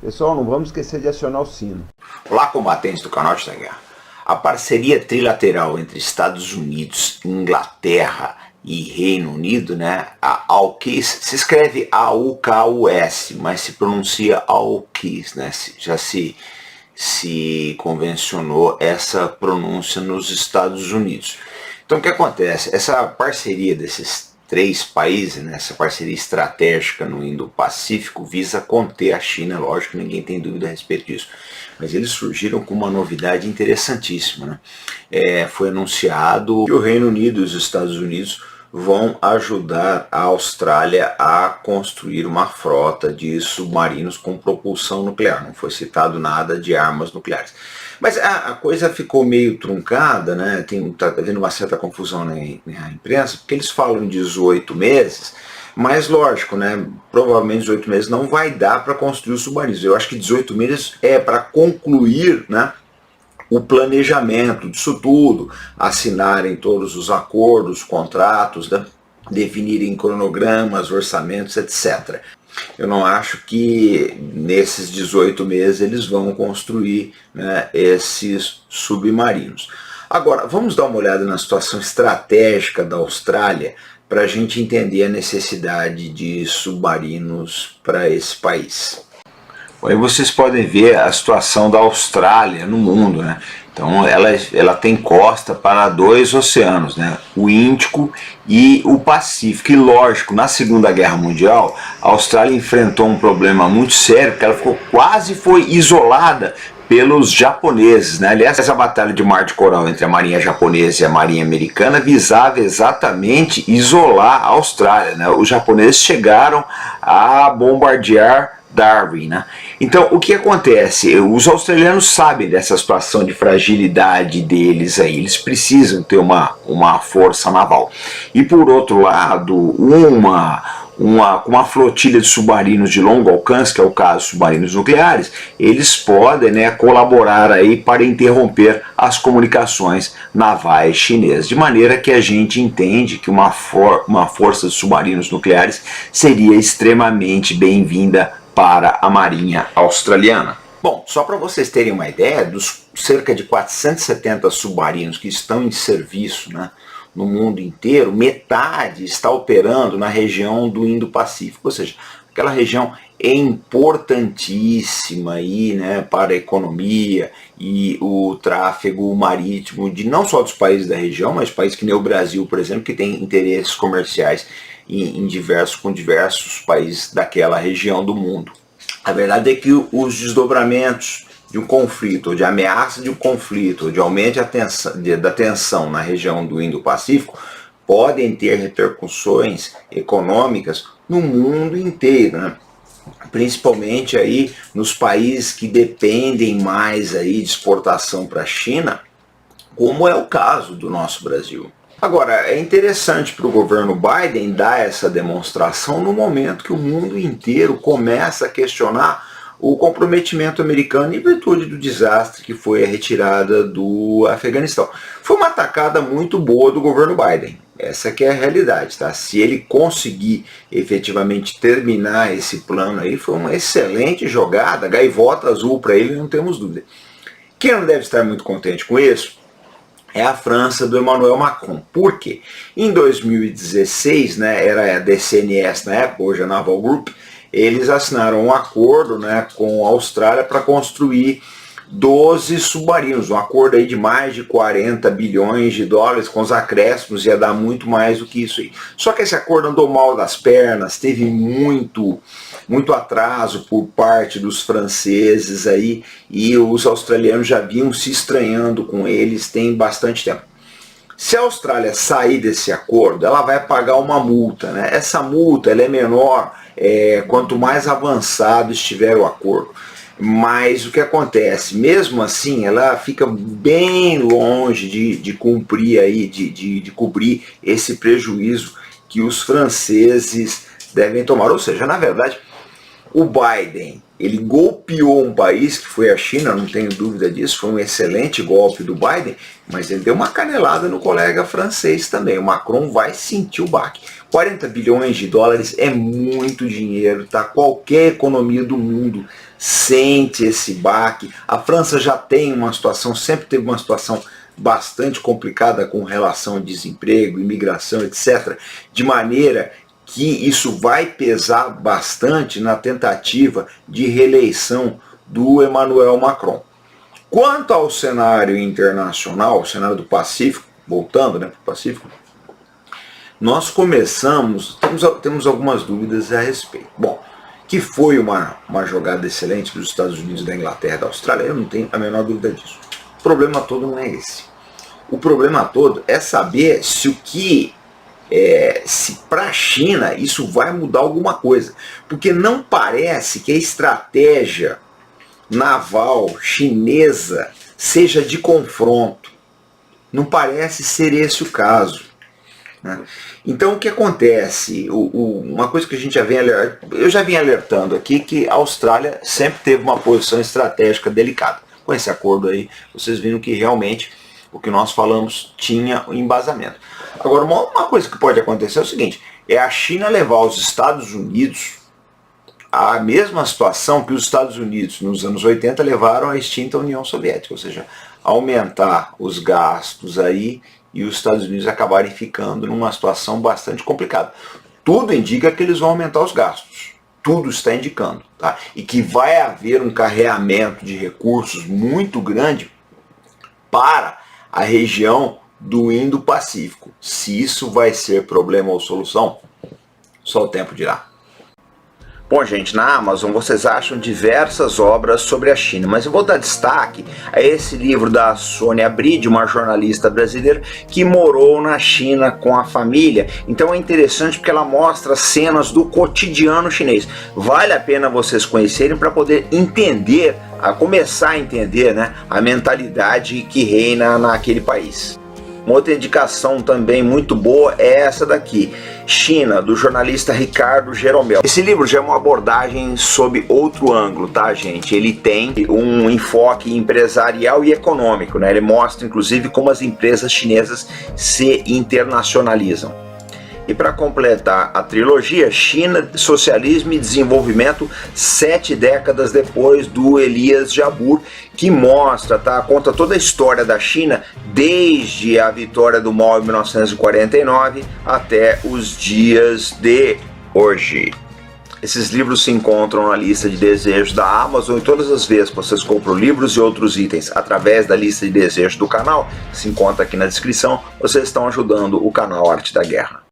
Pessoal, não vamos esquecer de acionar o sino. Olá, combatentes do Canote da Guerra. A parceria trilateral entre Estados Unidos, Inglaterra e Reino Unido, né, a AUKUS, se escreve AUKUS, mas se pronuncia AUKUS, né, já se convencionou essa pronúncia nos Estados Unidos. Então o que acontece? Essa parceria desses três países, né, essa parceria estratégica no Indo-Pacífico, visa conter a China, lógico, ninguém tem dúvida a respeito disso. Mas eles surgiram com uma novidade interessantíssima, né? Foi anunciado que o Reino Unido e os Estados Unidos vão ajudar a Austrália a construir uma frota de submarinos com propulsão nuclear. Não foi citado nada de armas nucleares. Mas a coisa ficou meio truncada, né? Está havendo uma certa confusão na imprensa, porque eles falam em 18 meses, mas lógico, né? Provavelmente 18 meses não vai dar para construir os submarinos. Eu acho que 18 meses é para concluir, né, o planejamento disso tudo, assinarem todos os acordos, contratos, né, definirem cronogramas, orçamentos, etc. Eu não acho que nesses 18 meses eles vão construir, né, esses submarinos. Agora, vamos dar uma olhada na situação estratégica da Austrália para a gente entender a necessidade de submarinos para esse país. Aí vocês podem ver a situação da Austrália no mundo, né? Então ela tem costa para dois oceanos, né? O Índico e o Pacífico. E lógico, na Segunda Guerra Mundial, a Austrália enfrentou um problema muito sério, porque ela quase foi isolada pelos japoneses, né? Aliás, essa batalha de Mar de Coral entre a marinha japonesa e a marinha americana visava exatamente isolar a Austrália, né? Os japoneses chegaram a bombardear Darwin, né? Então o que acontece? Os australianos sabem dessa situação de fragilidade deles aí, eles precisam ter uma força naval. E por outro lado, uma flotilha de submarinos de longo alcance, que é o caso dos submarinos nucleares, eles podem, né, colaborar aí para interromper as comunicações navais chinesas, de maneira que a gente entende que uma força de submarinos nucleares seria extremamente bem-vinda para a marinha australiana. Bom, só para vocês terem uma ideia, dos cerca de 470 submarinos que estão em serviço, né, no mundo inteiro, metade está operando na região do Indo-Pacífico, ou seja, aquela região é importantíssima aí, né, para a economia e o tráfego marítimo de não só dos países da região, mas países que nem o Brasil, por exemplo, que tem interesses comerciais com diversos países daquela região do mundo. A verdade é que os desdobramentos de um conflito, ou de ameaça de um conflito, ou de aumento da tensão na região do Indo-Pacífico, podem ter repercussões econômicas no mundo inteiro, né? Principalmente aí nos países que dependem mais aí de exportação para a China, como é o caso do nosso Brasil. Agora, é interessante para o governo Biden dar essa demonstração no momento que o mundo inteiro começa a questionar o comprometimento americano em virtude do desastre que foi a retirada do Afeganistão. Foi uma atacada muito boa do governo Biden, essa que é a realidade, tá? Se ele conseguir efetivamente terminar esse plano aí, foi uma excelente jogada, gaivota azul para ele, não temos dúvida. Quem não deve estar muito contente com isso é a França do Emmanuel Macron. Por quê? Em 2016, né, era a DCNS na época, hoje a Naval Group, eles assinaram um acordo, né, com a Austrália para construir 12 submarinos, um acordo aí de mais de 40 bilhões de dólares, com os acréscimos ia dar muito mais do que isso aí. Só que esse acordo andou mal das pernas, teve muito atraso por parte dos franceses aí, e os australianos já vinham se estranhando com eles tem bastante tempo. Se a Austrália sair desse acordo, ela vai pagar uma multa, né? Essa multa ela é menor quanto mais avançado estiver o acordo. Mas o que acontece? Mesmo assim, ela fica bem longe de cumprir aí, de cobrir esse prejuízo que os franceses devem tomar. Ou seja, na verdade, O Biden, ele golpeou um país que foi a China, não tenho dúvida disso, foi um excelente golpe do Biden, mas ele deu uma canelada no colega francês também. O Macron vai sentir o baque. 40 bilhões de dólares é muito dinheiro, tá? Qualquer economia do mundo sente esse baque. A França já tem uma situação, sempre teve uma situação bastante complicada com relação ao desemprego, imigração, etc., de maneira que isso vai pesar bastante na tentativa de reeleição do Emmanuel Macron. Quanto ao cenário internacional, o cenário do Pacífico, voltando para o Pacífico, nós temos algumas dúvidas a respeito. Bom, que foi uma jogada excelente dos Estados Unidos, da Inglaterra, da Austrália, eu não tenho a menor dúvida disso. O problema todo não é esse. O problema todo é saber se para a China isso vai mudar alguma coisa. Porque não parece que a estratégia naval chinesa seja de confronto. Não parece ser esse o caso, né? Então o que acontece? Uma coisa que a gente eu já vim alertando aqui, que a Austrália sempre teve uma posição estratégica delicada. Com esse acordo aí, vocês viram que realmente o que nós falamos tinha embasamento. Agora, uma coisa que pode acontecer é o seguinte, é a China levar os Estados Unidos à mesma situação que os Estados Unidos nos anos 80 levaram à extinta União Soviética, ou seja, aumentar os gastos aí e os Estados Unidos acabarem ficando numa situação bastante complicada. Tudo indica que eles vão aumentar os gastos. Tudo está indicando, tá? E que vai haver um carreamento de recursos muito grande para a região do Indo-Pacífico. Se isso vai ser problema ou solução, só o tempo dirá. Bom, gente, na Amazon vocês acham diversas obras sobre a China, mas eu vou dar destaque a esse livro da Sônia Bride, uma jornalista brasileira que morou na China com a família. Então é interessante porque ela mostra cenas do cotidiano chinês. Vale a pena vocês conhecerem para poder entender, começar a entender, né, a mentalidade que reina naquele país. Uma outra indicação também muito boa é essa daqui, China, do jornalista Ricardo Jeromel. Esse livro já é uma abordagem sob outro ângulo, tá, gente? Ele tem um enfoque empresarial e econômico, né? Ele mostra, inclusive, como as empresas chinesas se internacionalizam. E para completar a trilogia, China, Socialismo e Desenvolvimento, 7 décadas depois, do Elias Jabbour, que mostra, tá, conta toda a história da China, desde a vitória do Mao em 1949 até os dias de hoje. Esses livros se encontram na lista de desejos da Amazon e todas as vezes que vocês compram livros e outros itens através da lista de desejos do canal, que se encontra aqui na descrição, vocês estão ajudando o canal Arte da Guerra.